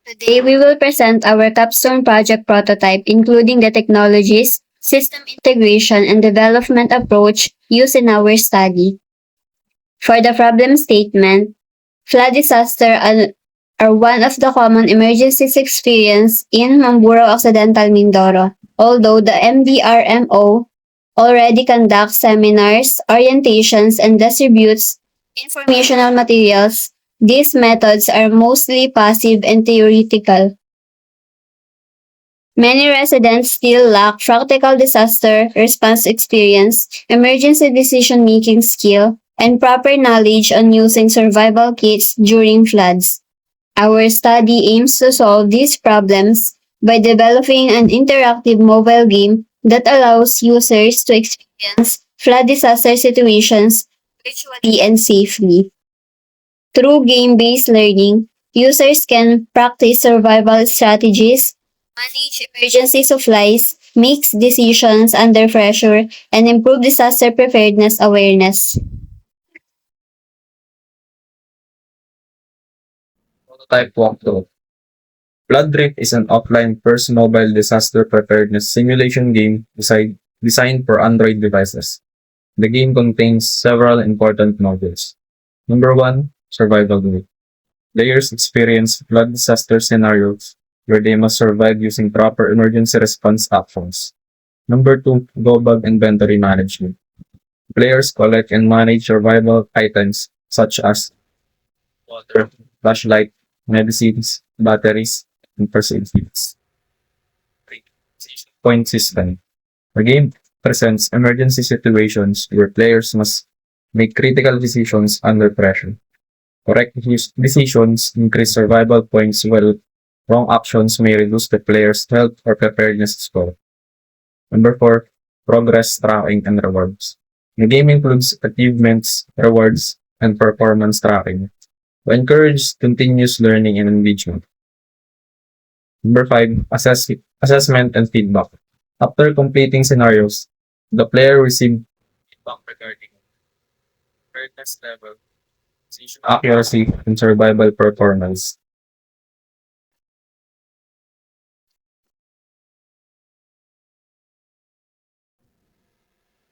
Today, we will present our capstone project prototype, including the technologies, system integration, and development approach used in our study. For the problem statement, flood disaster are one of the common emergencies experienced in Mamburao, Occidental, Mindoro. Although the MDRRMO already conducts seminars, orientations, and distributes informational materials, these methods are mostly passive and theoretical. Many residents still lack practical disaster response experience, emergency decision-making skill, and proper knowledge on using survival kits during floods. Our study aims to solve these problems by developing an interactive mobile game that allows users to experience flood disaster situations virtually and safely. Through game-based learning, users can practice survival strategies, manage emergency supplies, make decisions under pressure, and improve disaster preparedness awareness. Prototype walkthrough. Floodrift is an offline first mobile disaster preparedness simulation game designed for Android devices. The game contains several important modules. Number 1, survival mode. Players experience flood disaster scenarios where they must survive using proper emergency response actions. Number 2, global inventory management. Players collect and manage survival items such as water, flashlight, medicines, batteries, and first aid kits. Point system. The game presents emergency situations where players must make critical decisions under pressure. Correct decisions increase survival points while wrong actions may reduce the player's health or preparedness score. Number 4, progress tracking and rewards. The game includes achievements, rewards, and performance tracking to encourage continuous learning and engagement. Number 5, assessment and feedback. After completing scenarios, the player receives feedback regarding preparedness level, decision accuracy, and survival performance.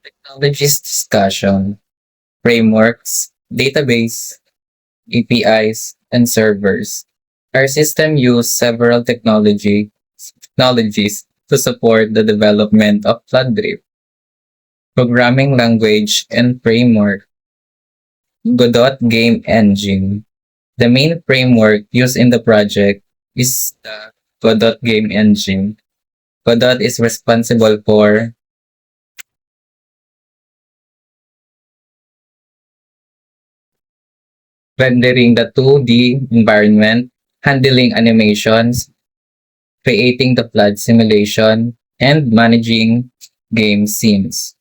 Technologies discussion, frameworks, database, APIs, and servers. Our system uses several technologies to support the development of Floodrift. Programming language and framework. Godot Game Engine. The main framework used in the project is the Godot Game Engine. Godot is responsible for rendering the 2D environment, handling animations, creating the flood simulation, and managing game scenes.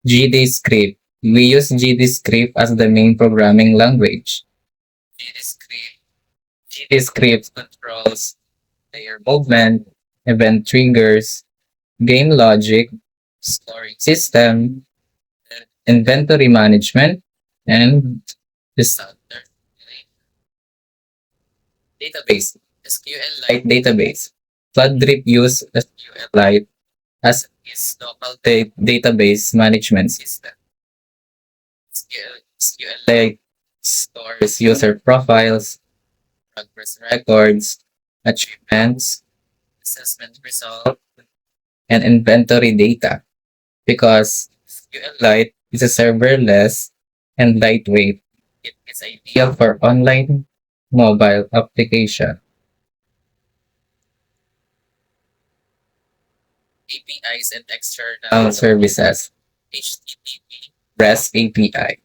GD script. We use GD script as the main programming language. GD script controls player movement, event triggers, game logic, scoring system, inventory management, and disaster database. SQLite database. Floodrift use SQLite as its local database management system. SQLite stores user profiles, progress records, achievements, assessment results, and inventory data. Because SQLite is a serverless and lightweight, it is ideal for online mobile application. APIs and external services. HTTP REST API.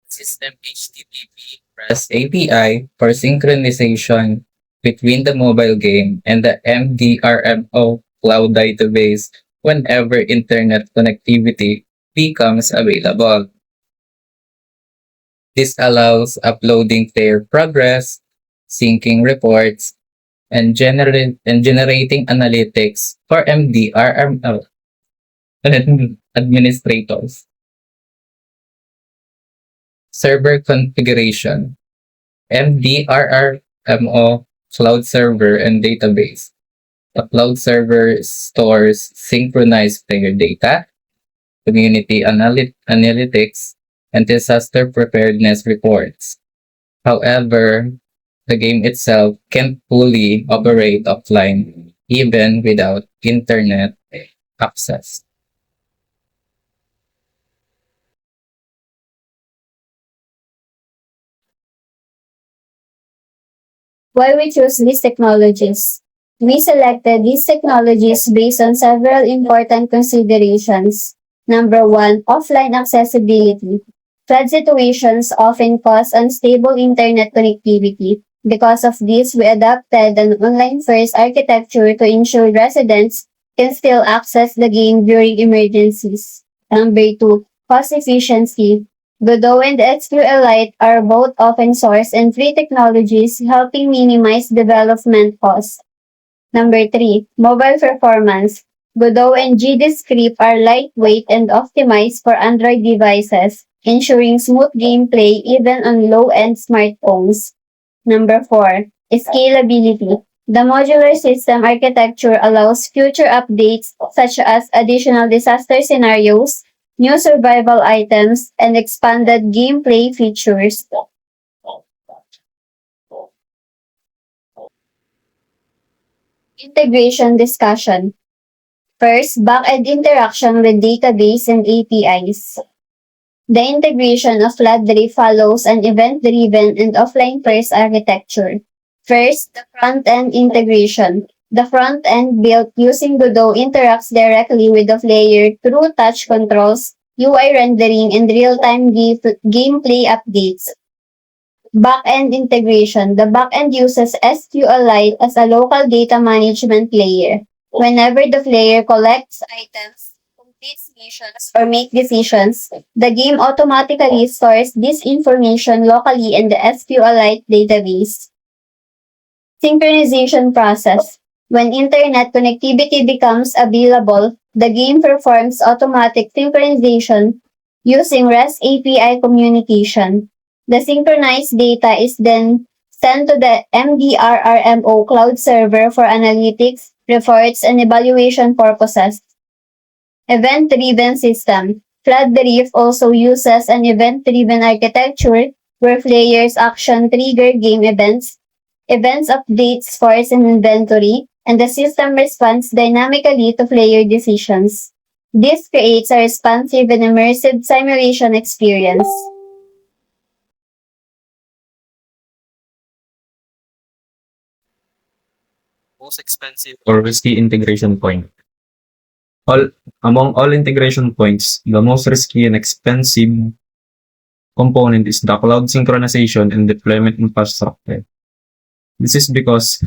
System HTTP REST API for synchronization between the mobile game and the MDRRMO cloud database whenever internet connectivity becomes available. This allows uploading player progress, syncing reports, and generating analytics for MDRRMO administrators. Server configuration. MDRRMO cloud server, and database. The cloud server stores synchronized player data, community analytics, and disaster preparedness reports. However, the game itself can't fully operate offline even without internet access. Why we choose these technologies? We selected these technologies based on several important considerations. Number one, offline accessibility. Flood situations often cause unstable internet connectivity. Because of this, we adopted an online-first architecture to ensure residents can still access the game during emergencies. Number two, cost efficiency. Godot and SQLite are both open source and free technologies helping minimize development costs. Number 3, mobile performance. Godot and GDScript are lightweight and optimized for Android devices, ensuring smooth gameplay even on low-end smartphones. Number 4, scalability. The modular system architecture allows future updates such as additional disaster scenarios, new survival items, and expanded gameplay features. Integration discussion. First, back-end interaction with database and APIs. The integration of Floodrift follows an event-driven and offline-first architecture. First, the front-end integration. The front-end built using Godot interacts directly with the player through touch controls, UI rendering, and real-time gameplay updates. Back-end integration. The back-end uses SQLite as a local data management layer. Whenever the player collects items, completes missions, or makes decisions, the game automatically stores this information locally in the SQLite database. Synchronization process. When internet connectivity becomes available, the game performs automatic synchronization using REST API communication. The synchronized data is then sent to the MDRRMO cloud server for analytics, reports, and evaluation purposes. Event-driven system. Floodrift also uses an event-driven architecture where players' action trigger game events update scores and inventory, and the system responds dynamically to player decisions. This creates a responsive and immersive simulation experience. Most expensive or risky integration point. Among all integration points, the most risky and expensive component is the cloud synchronization and deployment infrastructure. This is because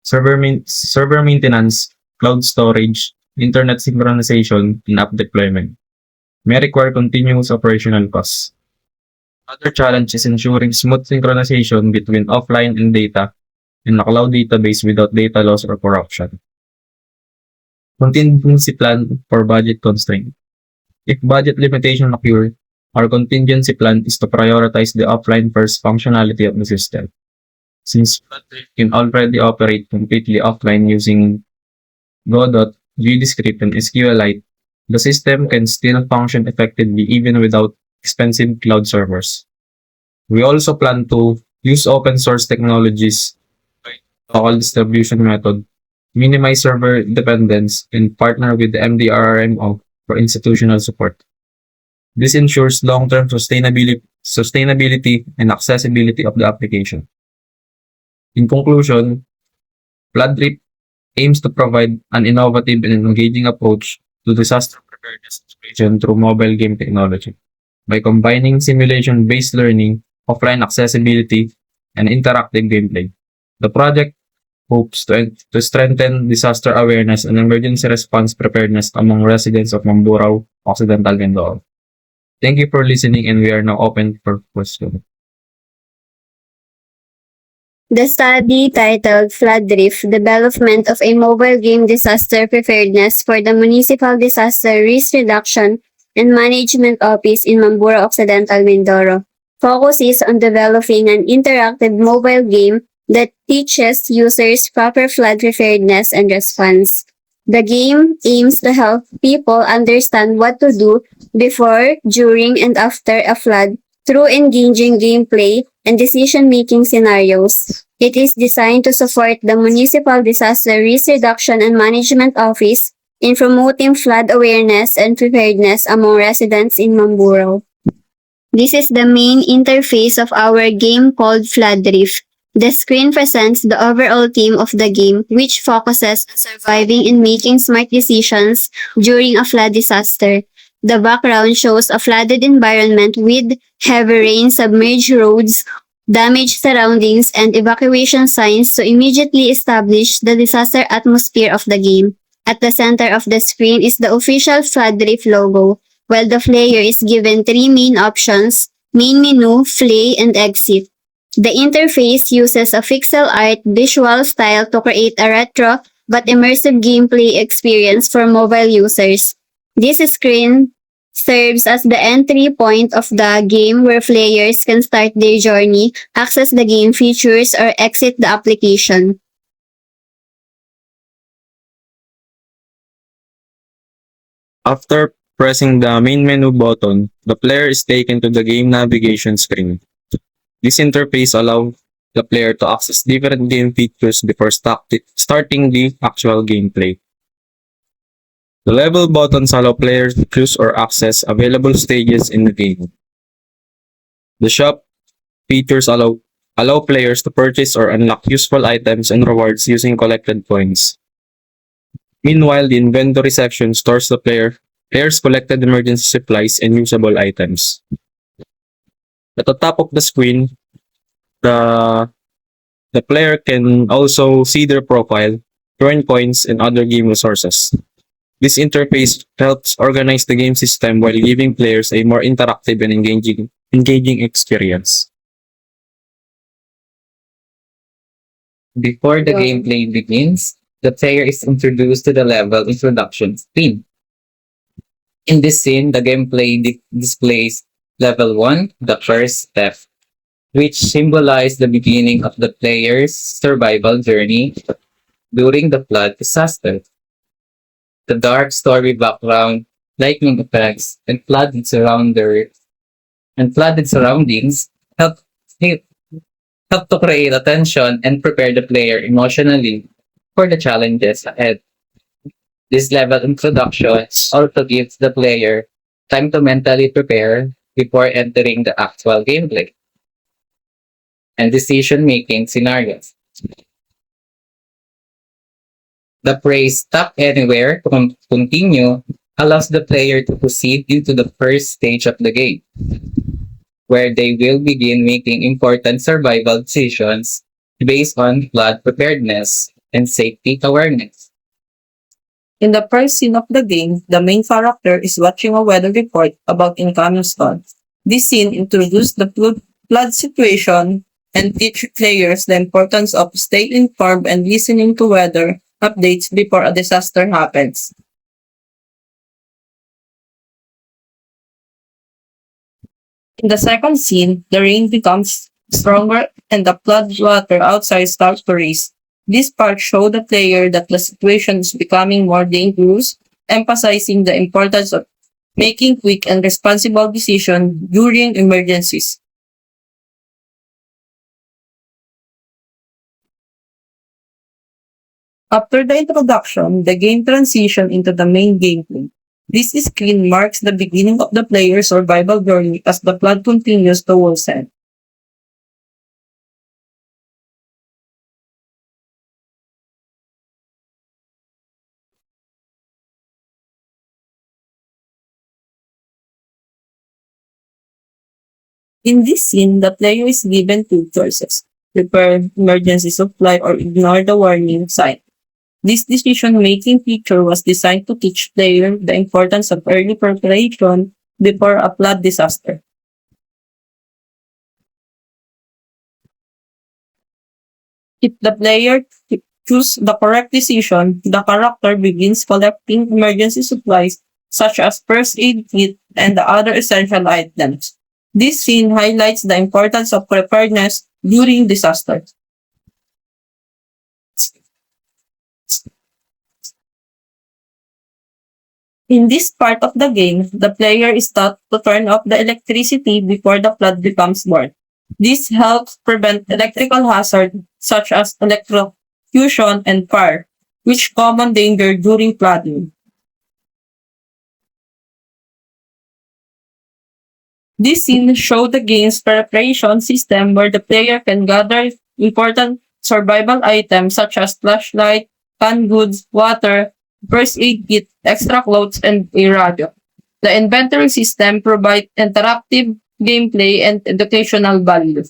server maintenance, cloud storage, internet synchronization, and app deployment may require continuous operational costs. Other challenge is ensuring smooth synchronization between offline and data in a cloud database without data loss or corruption. Contingency plan for budget constraint. If budget limitation occur, our contingency plan is to prioritize the offline first functionality of the system. Since Floodrift can already operate completely offline using Godot, GDScript, and SQLite, the system can still function effectively even without expensive cloud servers. We also plan to use open source technologies like local distribution method, minimize server dependence, and partner with the MDRRMO for institutional support. This ensures long-term sustainability and accessibility of the application. In conclusion, Floodrift aims to provide an innovative and engaging approach to disaster preparedness situation through mobile game technology. By combining simulation-based learning, offline accessibility, and interactive gameplay, the project hopes to strengthen disaster awareness and emergency response preparedness among residents of Mamburao, Occidental, Mindoro. Thank you for listening, and we are now open for questions. The study titled Floodrift, Development of a Mobile Game Disaster Preparedness for the Municipal Disaster Risk Reduction and Management Office in Mamburao, Occidental, Mindoro, focuses on developing an interactive mobile game that teaches users proper flood preparedness and response. The game aims to help people understand what to do before, during, and after a flood through engaging gameplay and decision-making scenarios. It is designed to support the Municipal Disaster Risk Reduction and Management Office in promoting flood awareness and preparedness among residents in Mamburao. This is the main interface of our game called Floodrift. The screen presents the overall theme of the game, which focuses on surviving and making smart decisions during a flood disaster. The background shows a flooded environment with heavy rain, submerged roads, damaged surroundings, and evacuation signs to immediately establish the disaster atmosphere of the game. At the center of the screen is the official Floodrift logo, while the player is given three main options: main menu, play, and exit. The interface uses a pixel art visual style to create a retro but immersive gameplay experience for mobile users. This screen serves as the entry point of the game where players can start their journey, access the game features, or exit the application. After pressing the main menu button, the player is taken to the game navigation screen. This interface allows the player to access different game features before starting the actual gameplay. The level buttons allow players to choose or access available stages in the game. The shop features allow players to purchase or unlock useful items and rewards using collected points. Meanwhile, the inventory section stores the player's collected emergency supplies and usable items. At the top of the screen, the player can also see their profile, earn coins, and other game resources. This interface helps organize the game system while giving players a more interactive and engaging experience. Before the gameplay begins, the player is introduced to the level introduction screen. In this scene, the gameplay displays level 1, the first step, which symbolizes the beginning of the player's survival journey during the flood disaster. The dark story background, lightning effects, and flooded surroundings help to create attention and prepare the player emotionally for the challenges ahead. This level introduction also gives the player time to mentally prepare before entering the actual gameplay and decision-making scenarios. The phrase "stop anywhere" to continue allows the player to proceed into the first stage of the game, where they will begin making important survival decisions based on flood preparedness and safety awareness. In the first scene of the game, the main character is watching a weather report about incoming storms. This scene introduces the flood situation and teach players the importance of staying informed and listening to weather updates before a disaster happens. In the second scene, the rain becomes stronger and the flood water outside starts to rise. This part shows the player that the situation is becoming more dangerous, emphasizing the importance of making quick and responsible decisions during emergencies. After the introduction, the game transitions into the main gameplay. This screen marks the beginning of the player's survival journey as the flood continues to worsen. In this scene, the player is given two choices: prepare emergency supply or ignore the warning sign. This decision-making feature was designed to teach players the importance of early preparation before a flood disaster. If the player chooses the correct decision, the character begins collecting emergency supplies such as first aid kit and the other essential items. This scene highlights the importance of preparedness during disasters. In this part of the game, the player is taught to turn off the electricity before the flood becomes born. This helps prevent electrical hazards such as electrocution and fire, which common danger during flooding. This scene shows the game's preparation system where the player can gather important survival items such as flashlight, canned goods, water, first aid kit, extra clothes, and a radio. The inventory system provides interactive gameplay and educational value.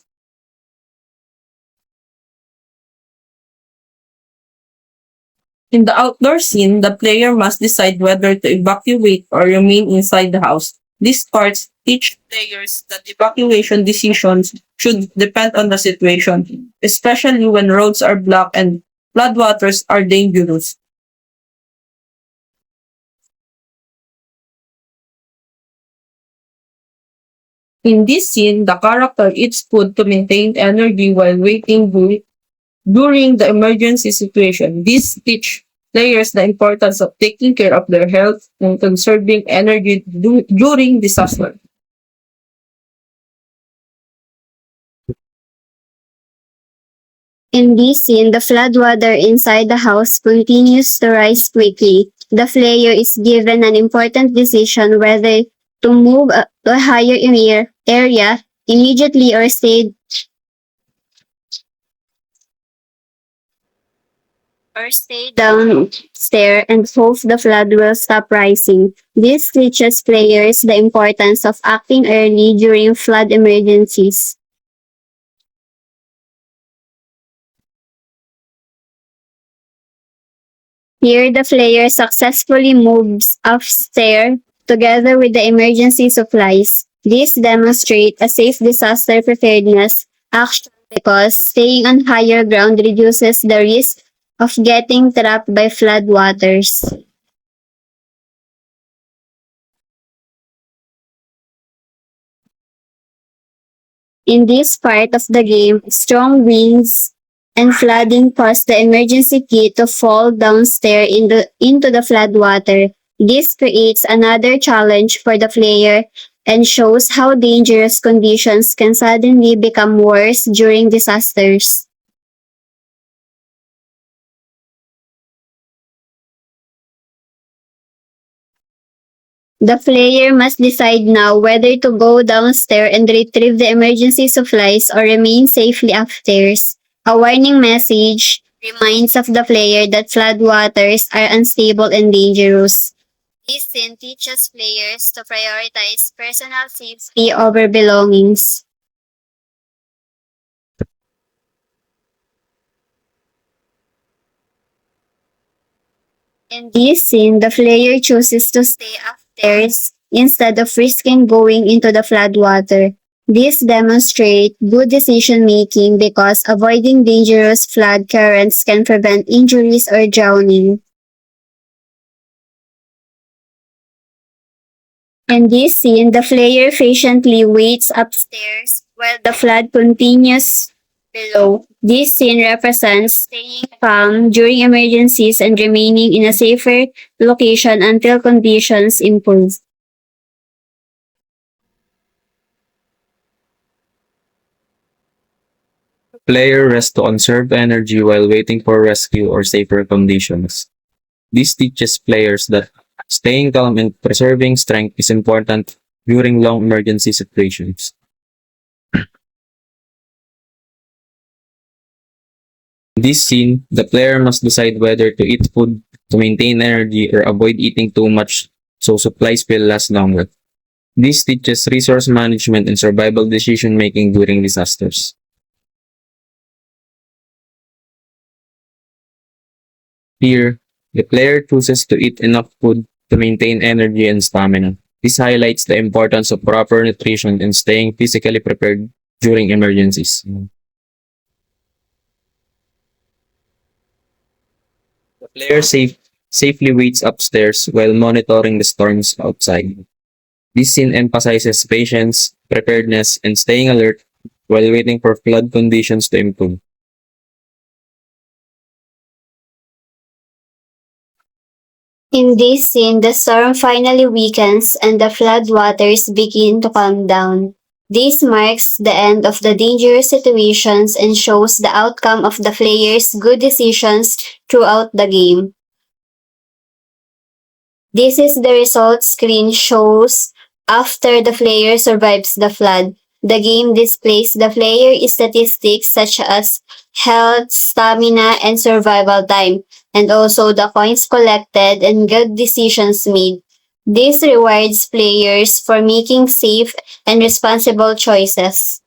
In the outdoor scene, the player must decide whether to evacuate or remain inside the house. These parts teach players that evacuation decisions should depend on the situation, especially when roads are blocked and floodwaters are dangerous. In this scene, the character eats food to maintain energy while waiting during the emergency situation. This teach players the importance of taking care of their health and conserving energy during disaster. In this scene, the floodwater inside the house continues to rise quickly. The player is given an important decision whether to move to a higher area immediately or stay downstairs and hope the flood will stop rising. This teaches players the importance of acting early during flood emergencies. Here, the player successfully moves upstairs together with the emergency supplies. This demonstrates a safe disaster preparedness action because staying on higher ground reduces the risk of getting trapped by floodwaters. In this part of the game, strong winds and flooding cause the emergency kit to fall downstairs into the floodwater. This creates another challenge for the player and shows how dangerous conditions can suddenly become worse during disasters. The player must decide now whether to go downstairs and retrieve the emergency supplies or remain safely upstairs. A warning message reminds of the player that floodwaters are unstable and dangerous. This scene teaches players to prioritize personal safety over belongings. In this scene, the player chooses to stay upstairs instead of risking going into the floodwater. This demonstrates good decision making because avoiding dangerous flood currents can prevent injuries or drowning. In this scene, the player patiently waits upstairs while the flood continues below. This scene represents staying calm during emergencies and remaining in a safer location until conditions improve. Player rests to conserve energy while waiting for rescue or safer conditions. This teaches players that staying calm and preserving strength is important during long emergency situations. In this scene, the player must decide whether to eat food to maintain energy or avoid eating too much so supplies will last longer. This teaches resource management and survival decision making during disasters. Here, the player chooses to eat enough food to maintain energy and stamina. This highlights the importance of proper nutrition and staying physically prepared during emergencies. The player safely waits upstairs while monitoring the storms outside. This scene emphasizes patience, preparedness, and staying alert while waiting for flood conditions to improve. In this scene, the storm finally weakens and the floodwaters begin to calm down. This marks the end of the dangerous situations and shows the outcome of the players' good decisions throughout the game. This is the result screen shows after the player survives the flood. The game displays the player statistics such as health, stamina, and survival time, and also the coins collected and good decisions made. This rewards players for making safe and responsible choices.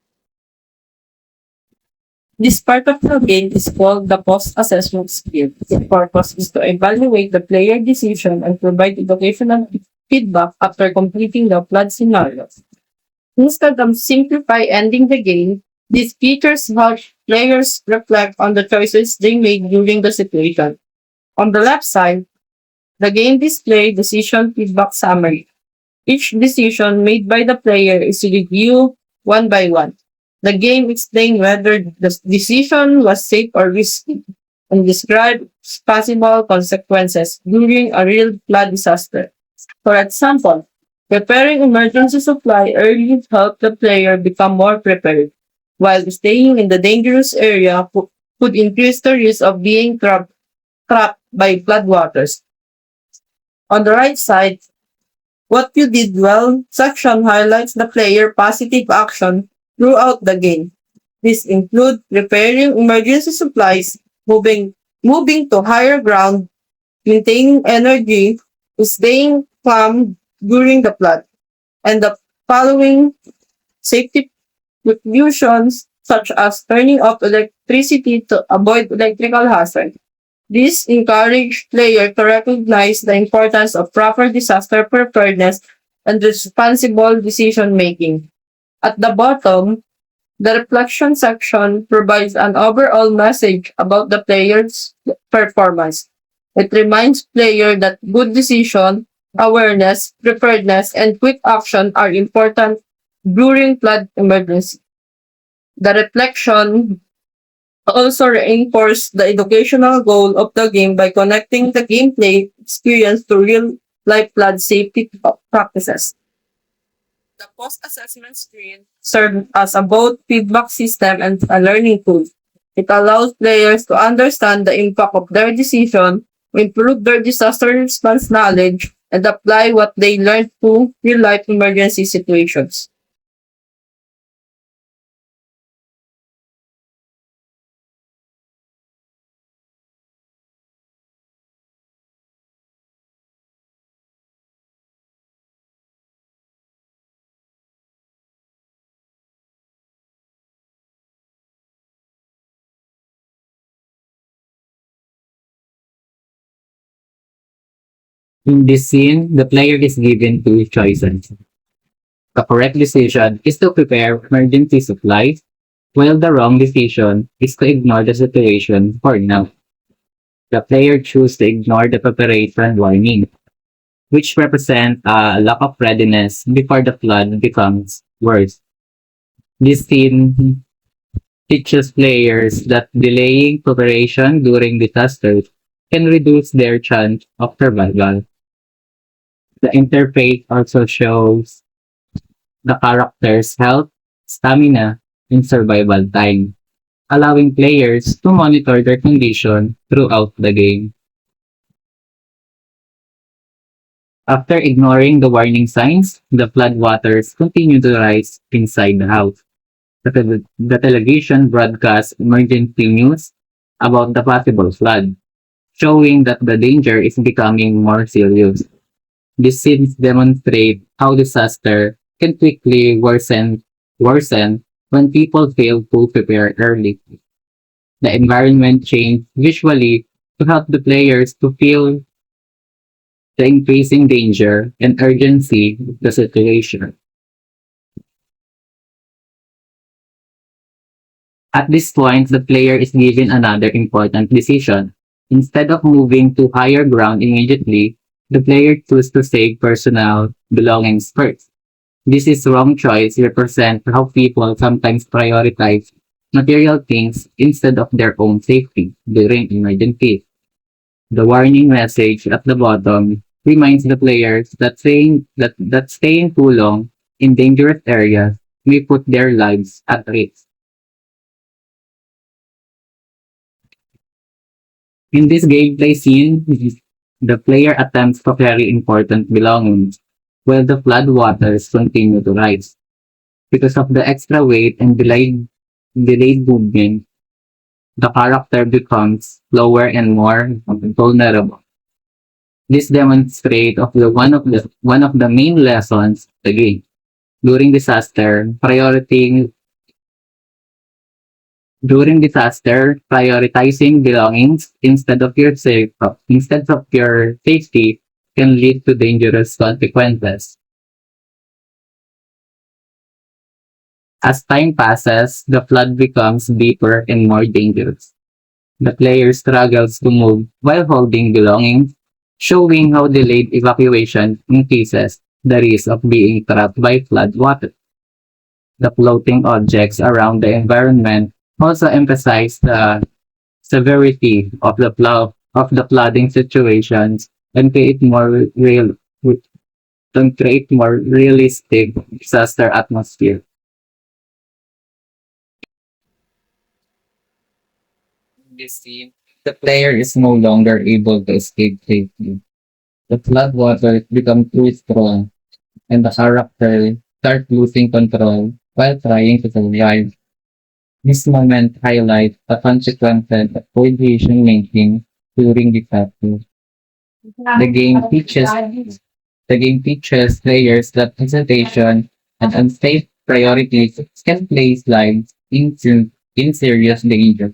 This part of the game is called the post-assessment skill. Its purpose is to evaluate the player decision and provide educational feedback after completing the flood scenario. Instead of simplify ending the game, these features help players reflect on the choices they made during the situation. On the left side, the game displays decision feedback summary. Each decision made by the player is reviewed one by one. The game explains whether the decision was safe or risky and describes possible consequences during a real flood disaster. For example, preparing emergency supply early helped the player become more prepared, while staying in the dangerous area could increase the risk of being trapped by floodwaters. On the right side, what you did well section highlights the player positive action throughout the game. This include preparing emergency supplies, moving to higher ground, maintaining energy, staying calm during the flood, and the following safety precautions such as turning off electricity to avoid electrical hazard. This encouraged players to recognize the importance of proper disaster preparedness and responsible decision making. At the bottom, the reflection section provides an overall message about the player's performance. It reminds players that good decision, awareness, preparedness, and quick action are important during flood emergency. The reflection also reinforce the educational goal of the game by connecting the gameplay experience to real-life flood safety practices. The post-assessment screen serves as a both feedback system and a learning tool. It allows players to understand the impact of their decision, improve their disaster response knowledge, and apply what they learned to real-life emergency situations. In this scene, the player is given two choices. The correct decision is to prepare emergency supplies, while the wrong decision is to ignore the situation for now. The player chooses to ignore the preparation warning, which represent a lack of readiness before the flood becomes worse. This scene teaches players that delaying preparation during disasters can reduce their chance of survival. The interface also shows the character's health, stamina, and survival time, allowing players to monitor their condition throughout the game. After ignoring the warning signs, the floodwaters continue to rise inside the house. The television broadcasts emergency news about the possible flood, showing that the danger is becoming more serious. These scenes demonstrate how disaster can quickly worsen when people fail to prepare early. The environment changed visually to help the players to feel the increasing danger and urgency of the situation. At this point, the player is given another important decision. Instead of moving to higher ground immediately, the player chooses to save personal belongings first. This is wrong choice represent how people sometimes prioritize material things instead of their own safety during emergencies. The warning message at the bottom reminds the players that staying too long in dangerous areas may put their lives at risk. In this gameplay scene, the player attempts to carry important belongings while the flood waters continue to rise. Because of the extra weight and delayed movement, the character becomes slower and more vulnerable. This demonstrates one of the main lessons of the game. During disaster, prioritizing belongings instead of your safety can lead to dangerous consequences. As time passes, the flood becomes deeper and more dangerous. The player struggles to move while holding belongings, showing how delayed evacuation increases the risk of being trapped by flood water. The floating objects around the environment also emphasize the severity of the flooding situations and create more realistic disaster atmosphere. In this scene, the player is no longer able to escape safely. The floodwaters become too strong, and the character start losing control while trying to survive. This moment highlights the consequences of poor decision making during disaster. The game teaches the game teaches players that hesitation and unsafe priorities can place lives in serious danger.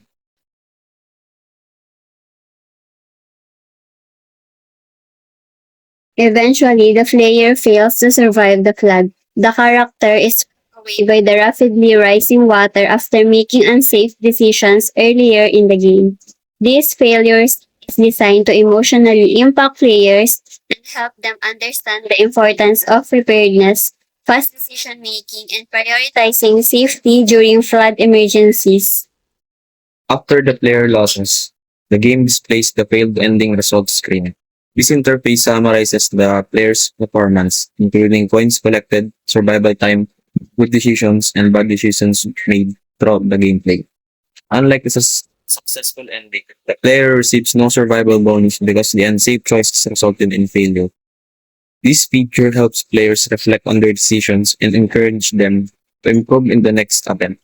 Eventually, the player fails to survive the flood. The character is swept away by the rapidly rising water after making unsafe decisions earlier in the game. These failures is designed to emotionally impact players and help them understand the importance of preparedness, fast decision making, and prioritizing safety during flood emergencies. After the player loses, the game displays the failed ending results screen. This interface summarizes the player's performance, including points collected, survival time, good decisions, and bad decisions made throughout the gameplay. Unlike the successful ending, the player receives no survival bonus because the unsafe choices resulted in failure. This feature helps players reflect on their decisions and encourage them to improve in the next attempt.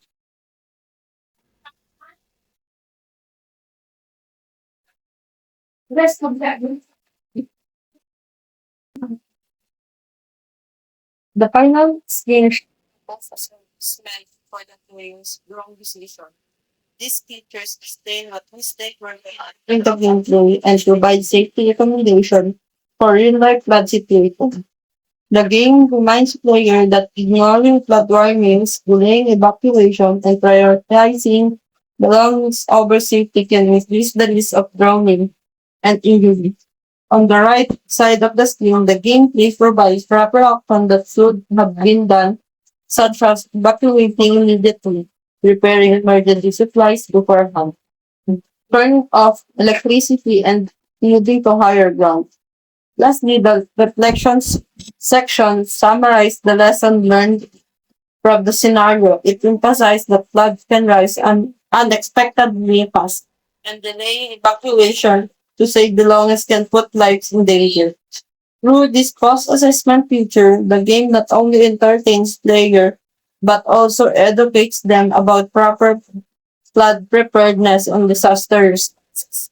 The final screen shows assessment for the player's wrong decision. These features explain what mistakes were made in the gameplay and provide safety recommendation for real-life flood situations. The game reminds players that ignoring flood warnings, delaying evacuation, and prioritizing belongings over safety can increase the risk of drowning and injury. On the right side of the screen, the gameplay provides proper action that should have been done, such as evacuating immediately, preparing emergency supplies beforehand, turning off electricity, and moving to higher ground. Lastly, the reflections section summarized the lesson learned from the scenario. It emphasized that floods can rise unexpectedly fast, and delaying evacuation to save belongings can put lives in danger. Through this cross-assessment feature, the game not only entertains players but also educates them about proper flood preparedness and disaster responses.